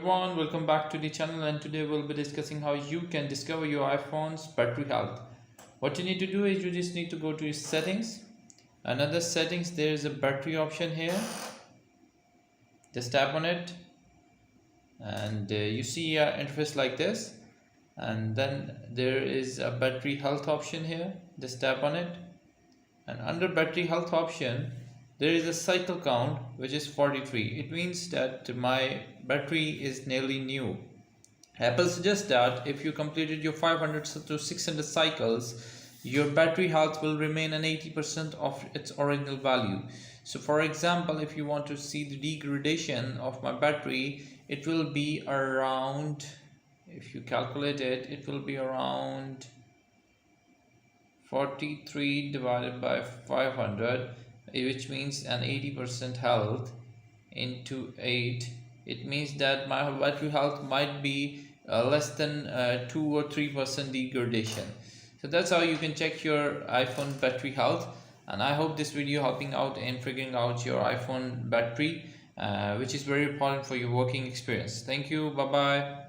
everyone, welcome back to the channel, and today we'll be discussing how you can discover your iPhone's battery health. What you need to do is you just need to go to your settings. Another settings, there is a battery option here. Just tap on it and you see an interface like this, and then there is a battery health option here. Just tap on it, and under battery health option there is a cycle count which is 43. It means that my battery is nearly new. Apple suggests that if you completed your 500 to 600 cycles, your battery health will remain at 80% of its original value. So for example, if you want to see the degradation of my battery, it will be around, if you calculate it, it will be around 43 divided by 500, which means an 80% health into 8. It means that my battery health might be less than 2 or 3% degradation. So that's how you can check your iPhone battery health, and I hope this video helping out in figuring out your iPhone battery, which is very important for your working experience. Thank you. Bye bye.